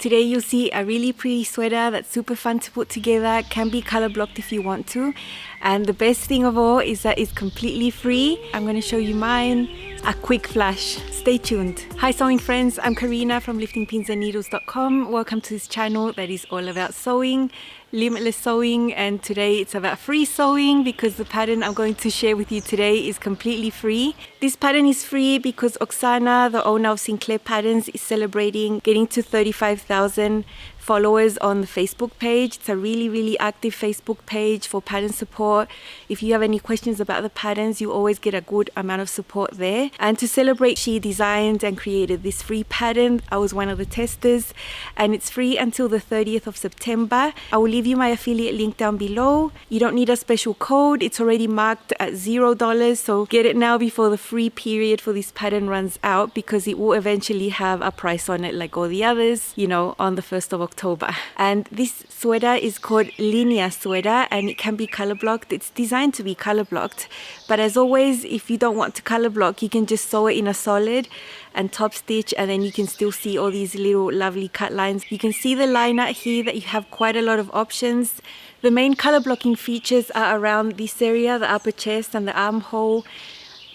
Today you'll see a really pretty sweater that's super fun to put together, can be color blocked if you want to. And the best thing of all is that it's completely free. I'm going to show you mine. A quick flash. Stay tuned. Hi sewing friends, I'm Karina from liftingpinsandneedles.com. Welcome to this channel that is all about sewing, limitless sewing, and today it's about free sewing because the pattern I'm going to share with you today is completely free. This pattern is free because Oksana, the owner of Sinclair Patterns, is celebrating getting to 35,000 followers on the Facebook page. It's a really active Facebook page for pattern support. If you have any questions about the patterns, you always get a good amount of support there. And to celebrate, she designed and created this free pattern. I was one of the testers, and it's free until the 30th of September. I will leave you my affiliate link down below. You don't need a special code. It's already marked at $0, so get it now before the free period for this pattern runs out, because it will eventually have a price on it like all the others, you know, on the 1st of October. And this sweater is called Linnea sweater, and it can be color blocked. It's designed to be color blocked, but as always, if you don't want to color block, you can just sew it in a solid and top stitch, and then you can still see all these little lovely cut lines. You can see the line out here that you have quite a lot of options. The main color blocking features are around this area, the upper chest and the armhole,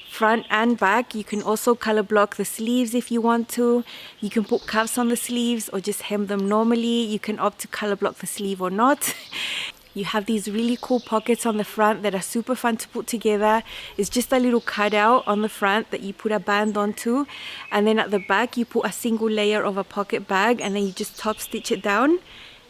front and back. You can also color block the sleeves if you want to. You can put cuffs on the sleeves or just hem them normally. You can opt to color block the sleeve or not. You have these really cool pockets on the front that are super fun to put together. It's just a little cutout on the front that you put a band onto, and then at the back you put a single layer of a pocket bag, and then you just top stitch it down.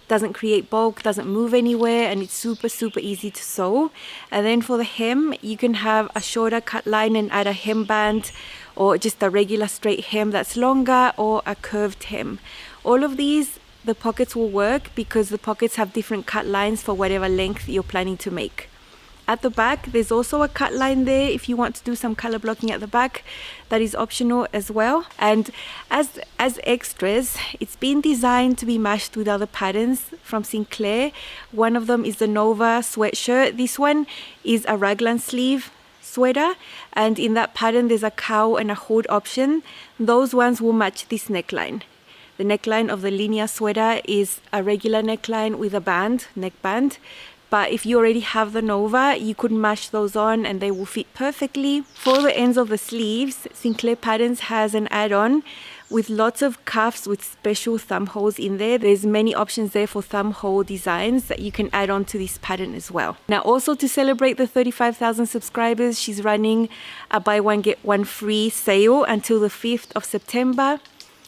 Doesn't create bulk, doesn't move anywhere, and it's super easy to sew. And then for the hem, you can have a shorter cut line and add a hem band, or just a regular straight hem that's longer, or a curved hem. All of these, the pockets will work because the pockets have different cut lines for whatever length you're planning to make. At the back, there's also a cut line there if you want to do some color blocking at the back. That is optional as well. And as extras, it's been designed to be matched with other patterns from Sinclair. One of them is the Nova sweatshirt. This one is a raglan sleeve sweater, and in that pattern there's a cowl and a hood option. Those ones will match this neckline. The neckline of the Linnea sweater is a regular neckline with a band, neck band. But if you already have the Nova, you could mash those on and they will fit perfectly. For the ends of the sleeves, Sinclair Patterns has an add-on with lots of cuffs with special thumb holes in there. There's many options there for thumb hole designs that you can add on to this pattern as well. Now also, to celebrate the 35,000 subscribers, she's running a buy one get one free sale until the 5th of September.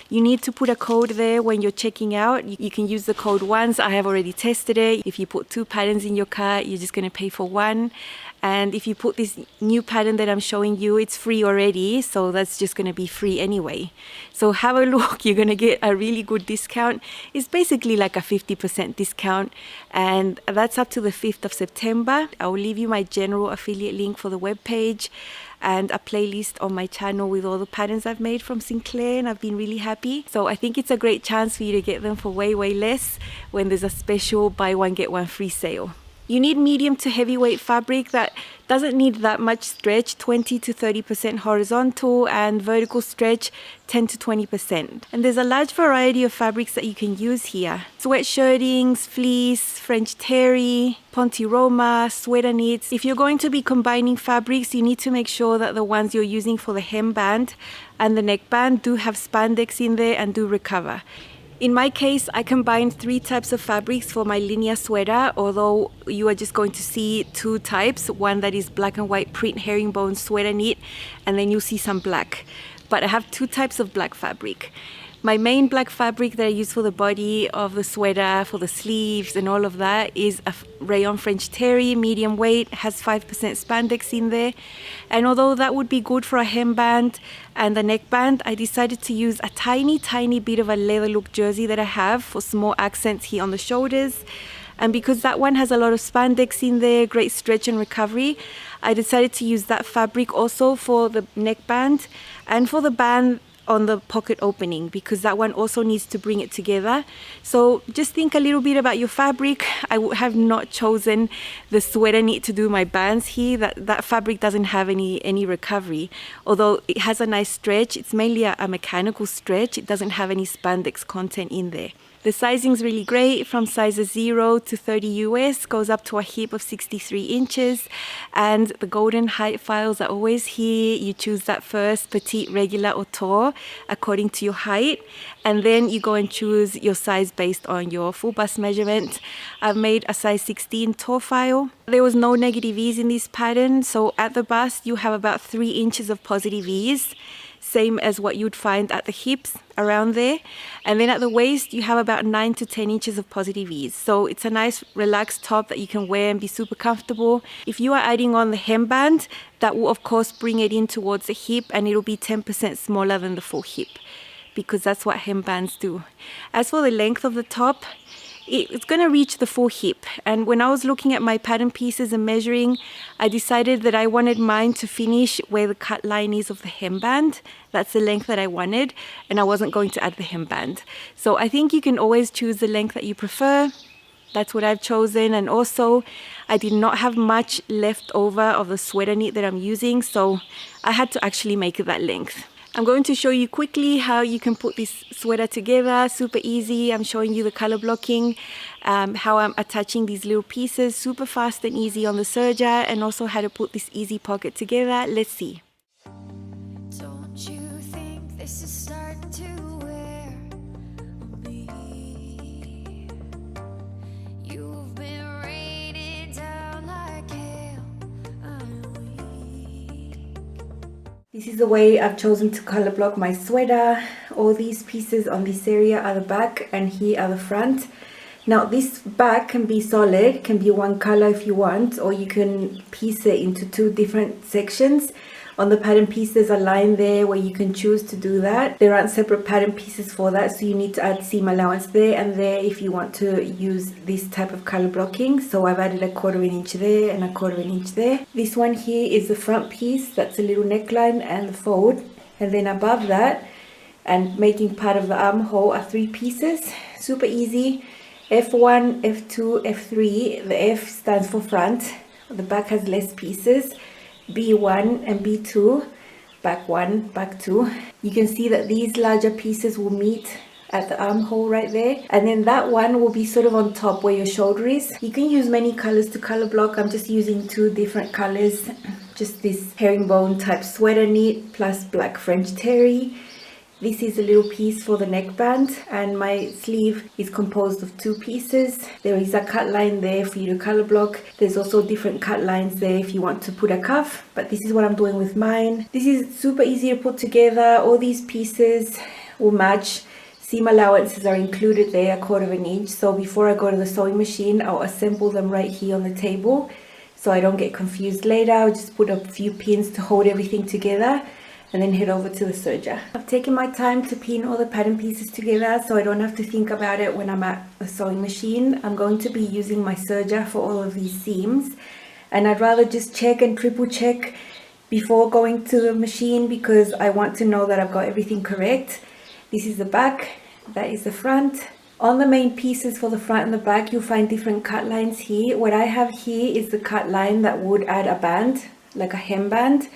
You need to put a code there when you're checking out. You can use the code once. I have already tested it. If you put 2 patterns in your cart, you're just going to pay for 1. And if you put this new pattern that I'm showing you, it's free already, so that's just going to be free anyway. So have a look. You're going to get a really good discount. It's basically like a 50% discount, and that's up to the 5th of September. I will leave you my general affiliate link for the webpage and a playlist on my channel with all the patterns I've made from Sinclair, and I've been really happy. So I think it's a great chance for you to get them for way less when there's a special buy one get one free sale. You need medium to heavyweight fabric that doesn't need that much stretch, 20 to 30% horizontal, and vertical stretch 10 to 20%. And there's a large variety of fabrics that you can use here. Sweatshirtings, fleece, French terry, Ponte Roma, sweater knits. If you're going to be combining fabrics, you need to make sure that the ones you're using for the hem band and the neck band do have spandex in there and do recover. In my case, I combined 3 types of fabrics for my Linnea sweater, although you are just going to see 2 types. One that is black and white print herringbone sweater knit, and then you'll see some black. But I have 2 types of black fabric. My main black fabric that I use for the body of the sweater, for the sleeves and all of that, is a rayon French terry, medium weight, has 5% spandex in there. And although that would be good for a hemband and the neckband, I decided to use a tiny bit of a leather look jersey that I have for small accents here on the shoulders. And because that one has a lot of spandex in there, great stretch and recovery, I decided to use that fabric also for the neckband and for the band on the pocket opening, because that one also needs to bring it together. So just think a little bit about your fabric. I would have not chosen the sweater knit to do my bands here. That fabric doesn't have any recovery, although it has a nice stretch. It's mainly a mechanical stretch. It doesn't have any spandex content in there. The sizing is really great, from sizes 0 to 30 US, goes up to a hip of 63 inches. And the golden height files are always here. You choose that first, petite, regular or tall, according to your height. And then you go and choose your size based on your full bust measurement. I've made a size 16 tall file. There was no negative ease in this pattern, so at the bust you have about 3 inches of positive ease, same as what you'd find at the hips, around there. And then at the waist you have about 9 to 10 inches of positive ease. So it's a nice relaxed top that you can wear and be super comfortable. If you are adding on the hemband, that will of course bring it in towards the hip, and it'll be 10% smaller than the full hip, because that's what hembands do. As for the length of the top, it's going to reach the full hip. And when I was looking at my pattern pieces and measuring, I decided that I wanted mine to finish where the cut line is of the hemband. That's the length that I wanted, and I wasn't going to add the hemband. So I think you can always choose the length that you prefer. That's what I've chosen. And also I did not have much left over of the sweater knit that I'm using, so I had to actually make it that length. I'm going to show you quickly how you can put this sweater together. Super easy. I'm showing you the color blocking, how I'm attaching these little pieces, super fast and easy on the serger, and also how to put this easy pocket together. Let's see. Don't you think this is starting to wear on me? You've been raining down like hail. I'm weak. This is the way I've chosen to color block my sweater. All these pieces on this area are the back, and here are the front. Now this back can be solid, can be one color if you want, or you can piece it into 2 different sections. On the pattern piece there's a line there where you can choose to do that. There aren't separate pattern pieces for that, so you need to add seam allowance there and there if you want to use this type of color blocking. So I've added a 1/4 inch there and a 1/4 inch there. This one here is the front piece, that's a little neckline and the fold. And then above that, and making part of the armhole, are 3 pieces. Super easy. F1, F2, F3. The F stands for front. The back has less pieces. B1 and B2, back 1, back 2. You can see that these larger pieces will meet at the armhole right there, and then that one will be sort of on top where your shoulder is. You can use many colors to color block. I'm just using 2 different colors, just this herringbone type sweater knit plus black French terry. This is a little piece for the neckband, and my sleeve is composed of 2 pieces. There is a cut line there for you to color block. There's also different cut lines there if you want to put a cuff, but this is what I'm doing with mine. This is super easy to put together. All these pieces will match. Seam allowances are included there, 1/4 inch. So before I go to the sewing machine, I'll assemble them right here on the table so I don't get confused later. I'll just put a few pins to hold everything together and then head over to the serger. I've taken my time to pin all the pattern pieces together so I don't have to think about it when I'm at the sewing machine. I'm going to be using my serger for all of these seams, and I'd rather just check and triple check before going to the machine because I want to know that I've got everything correct. This is the back, that is the front. On the main pieces for the front and the back, you'll find different cut lines here. What I have here is the cut line that would add a band, like a hemband.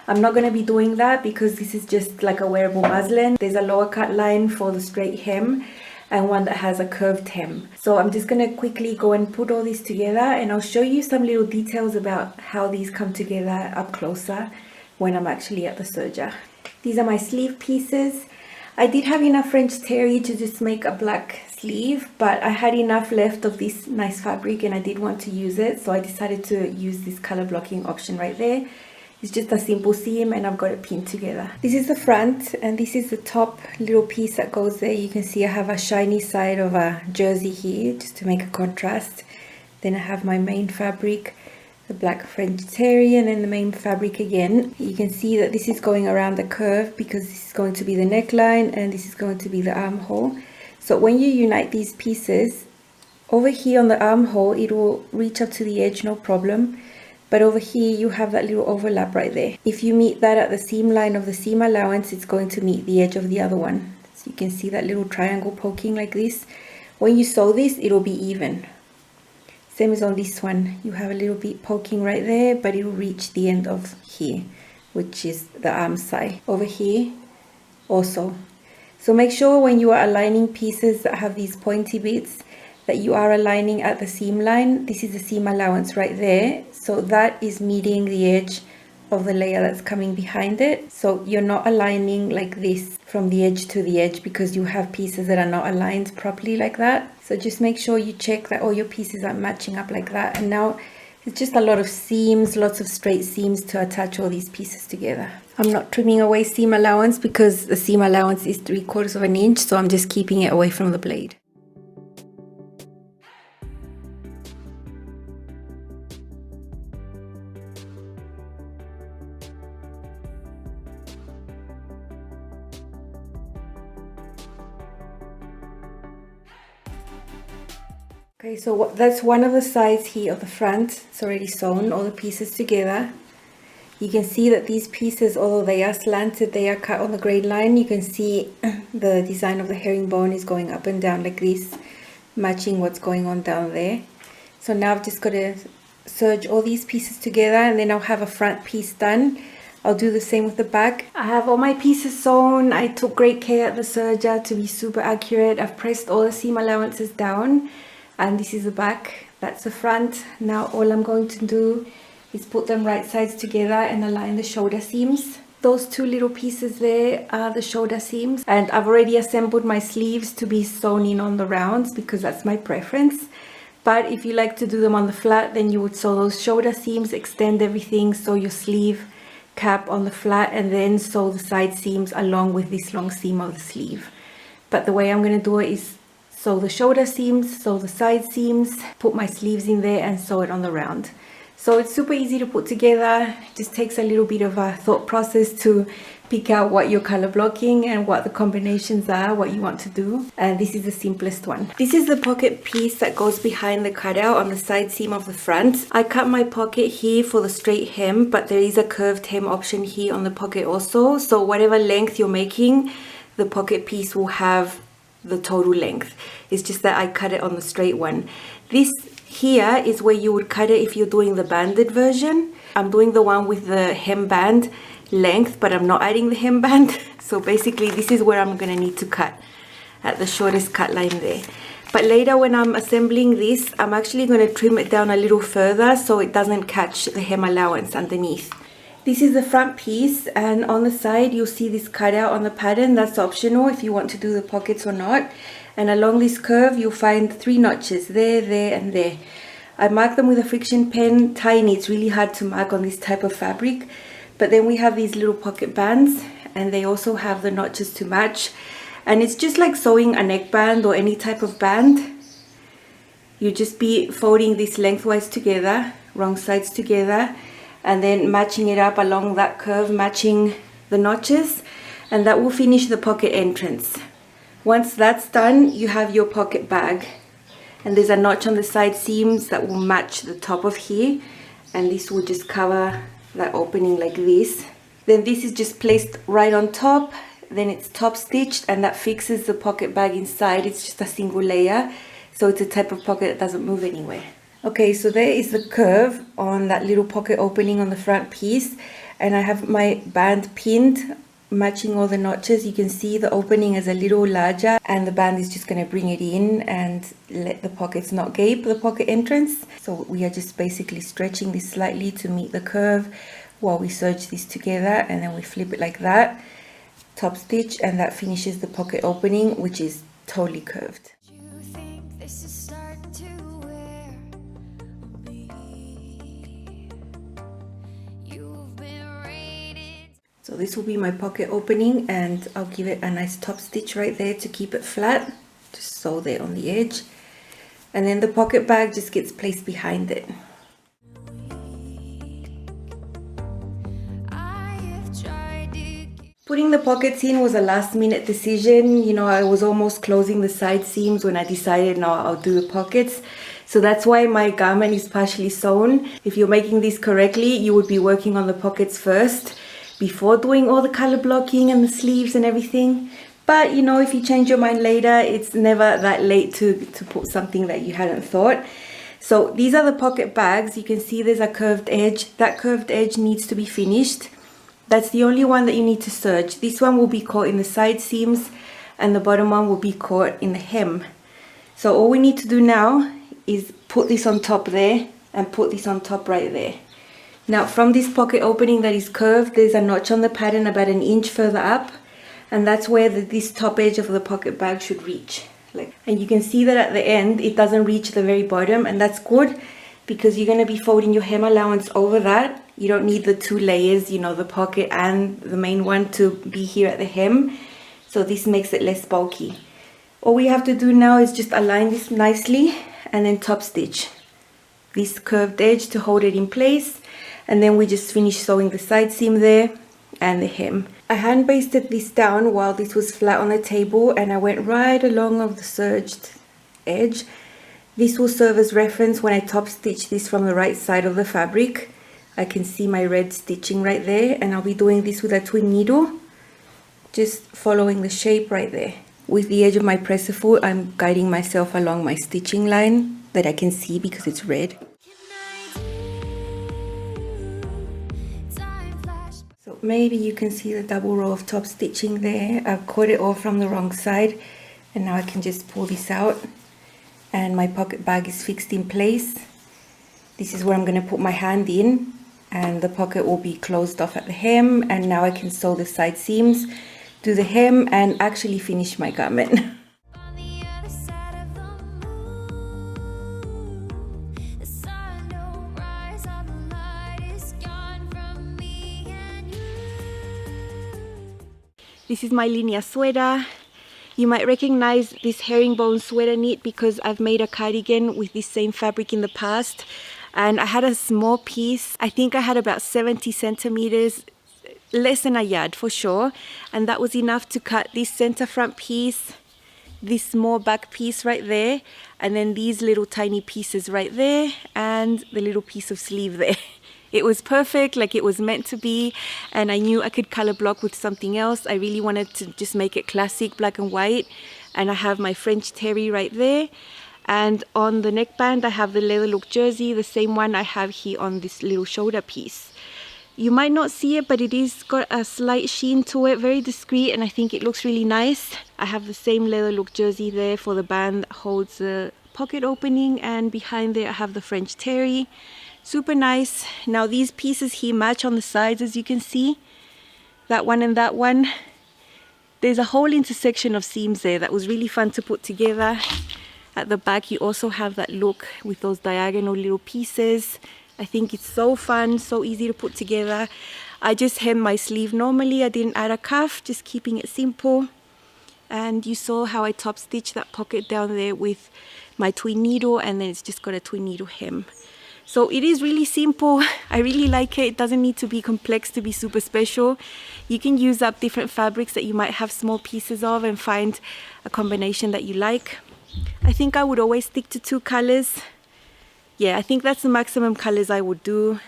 I'm not going to be doing that because this is just like a wearable muslin. There's a lower cut line for the straight hem and one that has a curved hem. So I'm just going to quickly go and put all this together, and I'll show you some little details about how these come together up closer when I'm actually at the serger. These are my sleeve pieces. I did have enough French terry to just make a black sleeve, but I had enough left of this nice fabric and I did want to use it, so I decided to use this color blocking option right there. It's just a simple seam and I've got it pinned together. This is the front and this is the top little piece that goes there. You can see I have a shiny side of a jersey here just to make a contrast. Then I have my main fabric, the black French terry, and then the main fabric again. You can see that this is going around the curve because this is going to be the neckline and this is going to be the armhole. So when you unite these pieces, over here on the armhole it will reach up to the edge, no problem. But over here you have that little overlap right there. If you meet that at the seam line of the seam allowance, it's going to meet the edge of the other one. So you can see that little triangle poking like this. When you sew this, it'll be even. Same as on this one. You have a little bit poking right there, but it will reach the end of here, which is the arm side. Over here also. So make sure when you are aligning pieces that have these pointy bits that you are aligning at the seam line. This is the seam allowance right there. So that is meeting the edge of the layer that's coming behind it. So you're not aligning like this from the edge to the edge because you have pieces that are not aligned properly like that. So just make sure you check that all your pieces are matching up like that. And now it's just a lot of seams, lots of straight seams to attach all these pieces together. I'm not trimming away seam allowance because the seam allowance is 3/4 of an inch, so I'm just keeping it away from the blade. Okay, so that's one of the sides here of the front. It's already sewn, all the pieces together. You can see that these pieces, although they are slanted, they are cut on the grain line. You can see the design of the herringbone is going up and down like this, matching what's going on down there. So now I've just got to serge all these pieces together, and then I'll have a front piece done. I'll do the same with the back. I have all my pieces sewn. I took great care at the serger to be super accurate. I've pressed all the seam allowances down. And this is the back, that's the front. Now all I'm going to do is put them right sides together and align the shoulder seams. Those two little pieces there are the shoulder seams, and I've already assembled my sleeves to be sewn in on the rounds because that's my preference. But if you like to do them on the flat, then you would sew those shoulder seams, extend everything, sew your sleeve cap on the flat, and then sew the side seams along with this long seam of the sleeve. But the way I'm going to do it is sew the shoulder seams, sew the side seams, put my sleeves in there and sew it on the round. So it's super easy to put together. It just takes a little bit of a thought process to pick out what you're color blocking and what the combinations are, what you want to do. And this is the simplest one. This is the pocket piece that goes behind the cutout on the side seam of the front. I cut my pocket here for the straight hem, but there is a curved hem option here on the pocket also. So whatever length you're making, the pocket piece will have the total length. It's just that I cut it on the straight one. This here is where you would cut it if you're doing the banded version. I'm doing the one with the hemband length, but I'm not adding the hemband. So basically this is where I'm gonna need to cut, at the shortest cut line there. But later when I'm assembling this, I'm actually gonna trim it down a little further so it doesn't catch the hem allowance underneath. This is the front piece, and on the side you'll see this cutout on the pattern. That's optional if you want to do the pockets or not. And along this curve you'll find 3 notches, there, there and there. I mark them with a friction pen, tiny. It's really hard to mark on this type of fabric. But then we have these little pocket bands, and they also have the notches to match. And it's just like sewing a neckband or any type of band. You just be folding this lengthwise together, wrong sides together, and then matching it up along that curve, matching the notches, and that will finish the pocket entrance. Once that's done, you have your pocket bag, and there's a notch on the side seams that will match the top of here, and this will just cover that opening like this. Then this is just placed right on top, then it's top stitched, and that fixes the pocket bag inside. It's just a single layer, so it's a type of pocket that doesn't move anywhere. Okay, so there is the curve on that little pocket opening on the front piece, and I have my band pinned, matching all the notches. You can see the opening is a little larger, and the band is just going to bring it in and let the pockets not gape, the pocket entrance. So we are just basically stretching this slightly to meet the curve while we serge this together, and then we flip it like that, top stitch, and that finishes the pocket opening, which is totally curved. So this will be my pocket opening, and I'll give it a nice top stitch right there to keep it flat. Just sew there on the edge. And then the pocket bag just gets placed behind it. Putting the pockets in was a last minute decision. You know, I was almost closing the side seams when I decided now I'll do the pockets. So that's why my garment is partially sewn. If you're making this correctly, you would be working on the pockets first, before doing all the color blocking and the sleeves and everything. But you know, if you change your mind later, it's never that late to put something that you hadn't thought. So these are the pocket bags. You can see there's a curved edge. That curved edge needs to be finished. That's the only one that you need to serge. This one will be caught in the side seams, and the bottom one will be caught in the hem. So all we need to do now is put this on top there and put this on top right there. Now from this pocket opening that is curved, there's a notch on the pattern about an inch further up, and that's where this top edge of the pocket bag should reach. And you can see that at the end it doesn't reach the very bottom, and that's good because you're going to be folding your hem allowance over that. You don't need the two layers, you know, the pocket and the main one to be here at the hem, so this makes it less bulky. All we have to do now is just align this nicely and then top stitch this curved edge to hold it in place, and then we just finish sewing the side seam there and the hem. I hand basted this down while this was flat on the table, and I went right along of the serged edge. This will serve as reference when I top stitch this from the right side of the fabric. I can see my red stitching right there, and I'll be doing this with a twin needle, just following the shape right there. With the edge of my presser foot, I'm guiding myself along my stitching line that I can see because it's red. So maybe you can see the double row of top stitching there. I've caught it all from the wrong side, and now I can just pull this out and my pocket bag is fixed in place. This is where I'm going to put my hand in, and the pocket will be closed off at the hem, and now I can sew the side seams, do the hem, and actually finish my garment. This is my Linnea sweater. You might recognize this herringbone sweater knit because I've made a cardigan with this same fabric in the past, and I had a small piece. I think I had about 70 centimeters, less than a yard for sure, and that was enough to cut this center front piece, this small back piece right there, and then these little tiny pieces right there, and the little piece of sleeve there. It was perfect, like it was meant to be, and I knew I could color block with something else. I really wanted to just make it classic black and white, and I have my French terry right there, and on the neckband I have the leather look jersey, the same one I have here on this little shoulder piece. You might not see it, but it is got a slight sheen to it, very discreet, and I think it looks really nice. I have the same leather look jersey there for the band that holds the pocket opening, and behind there I have the French terry. Super nice. Now these pieces here match on the sides, as you can see, that one and that one. There's a whole intersection of seams there that was really fun to put together. At the back you also have that look with those diagonal little pieces. I think it's so fun, so easy to put together. I just hem my sleeve normally. I didn't add a cuff, just keeping it simple. And you saw how I top stitched that pocket down there with my twin needle, and then it's just got a twin needle hem. So it is really simple. I really like it. It doesn't need to be complex to be super special. You can use up different fabrics that you might have small pieces of and find a combination that you like. I think I would always stick to 2 colors. Yeah, I think that's the maximum colors I would do.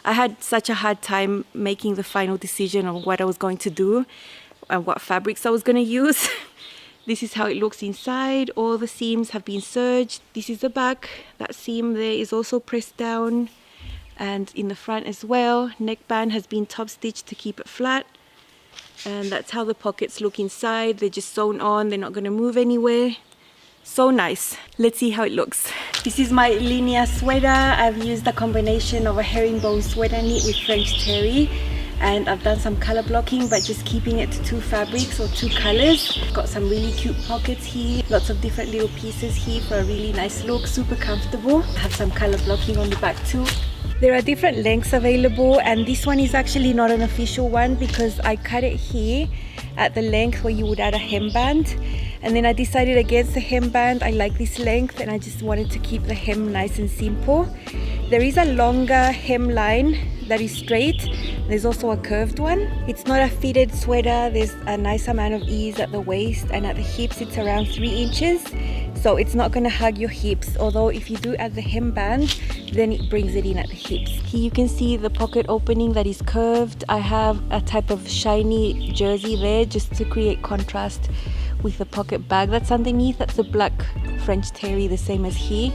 I had such a hard time making the final decision on what I was going to do and what fabrics I was going to use. This is how it looks inside. All the seams have been serged. This is the back. That seam there is also pressed down, and in the front as well. Neckband has been top stitched to keep it flat, and that's how the pockets look inside. They're just sewn on. They're not going to move anywhere. So nice. Let's see how it looks. This is my Linnea sweater. I've used a combination of a herringbone sweater knit with French terry, and I've done some color blocking, but just keeping it to 2 fabrics or 2 colors. Got some really cute pockets here, lots of different little pieces here for a really nice look, super comfortable. I have some color blocking on the back too. There are different lengths available, and this one is actually not an official one because I cut it here at the length where you would add a hemband, and then I decided against the hemband. I like this length and I just wanted to keep the hem nice and simple. There is a longer hemline that is straight. There's also a curved one. It's not a fitted sweater. There's a nice amount of ease at the waist, and at the hips it's around 3 inches. So it's not going to hug your hips, although if you do add the hemband, then it brings it in at the hips. Here you can see the pocket opening that is curved. I have a type of shiny jersey there just to create contrast with the pocket bag that's underneath. That's a black French terry, the same as here.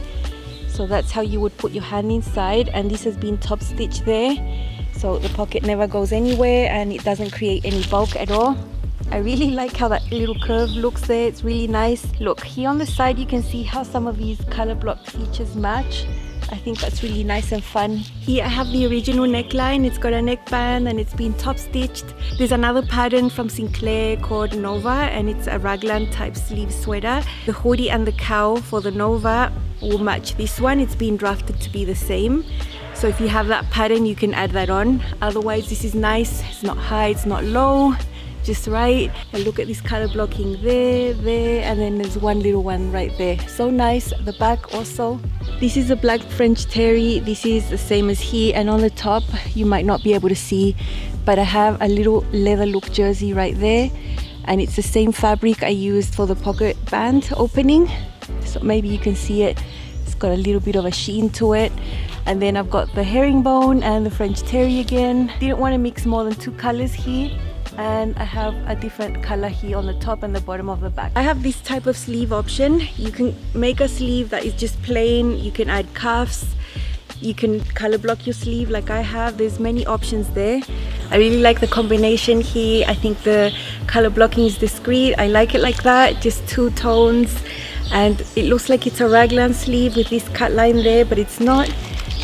So that's how you would put your hand inside, and this has been top stitched there, so the pocket never goes anywhere and it doesn't create any bulk at all. I really like how that little curve looks there. It's really nice. Look, here on the side you can see how some of these color block features match. I think that's really nice and fun. Here I have the original neckline. It's got a neckband and it's been top stitched. There's another pattern from Sinclair called Nova, and it's a raglan type sleeve sweater. The hoodie and the cowl for the Nova will match this one. It's been drafted to be the same. So if you have that pattern, you can add that on. Otherwise, this is nice. It's not high, it's not low, just right. And look at this color blocking there, and then there's one little one right there. So nice. The back also. This is a black French terry. This is the same as here, and on the top you might not be able to see, but I have a little leather look jersey right there, and it's the same fabric I used for the pocket band opening, so maybe you can see it. It's got a little bit of a sheen to it. And then I've got the herringbone and the French terry again. Didn't want to mix more than 2 colors here, and I have a different color here on the top and the bottom of the back. I have this type of sleeve option. You can make a sleeve that is just plain. You can add cuffs. You can color block your sleeve like I have. There's many options there. I really like the combination here. I think the color blocking is discreet. I like it like that, just 2 tones. And it looks like it's a raglan sleeve with this cut line there, but it's not.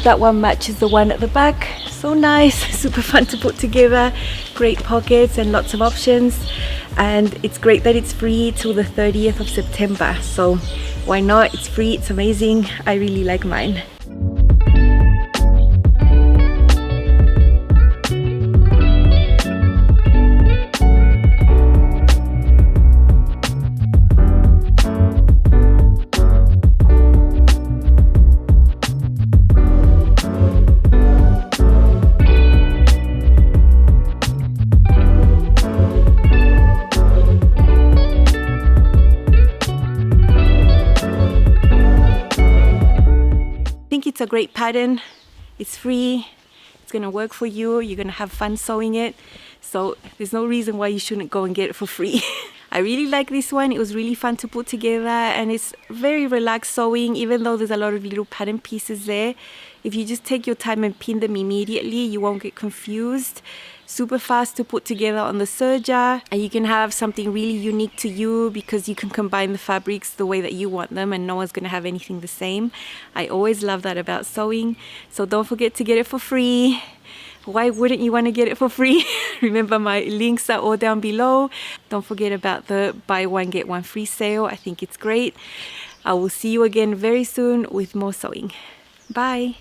That one matches the one at the back. So nice, super fun to put together. Great pockets and lots of options. And it's great that it's free till the 30th of September. So why not? It's free, it's amazing. I really like mine. It's a great pattern. It's free. It's gonna work for you. You're gonna have fun sewing it. So there's no reason why you shouldn't go and get it for free. I really like this one. It was really fun to put together, and it's very relaxed sewing, even though there's a lot of little pattern pieces there. If you just take your time and pin them immediately, you won't get confused. Super fast to put together on the serger, and you can have something really unique to you because you can combine the fabrics the way that you want them, and no one's going to have anything the same. I always love that about sewing. So don't forget to get it for free. Why wouldn't you want to get it for free? Remember, my links are all down below. Don't forget about the buy one get one free sale. I think it's great. I will see you again very soon with more sewing. Bye.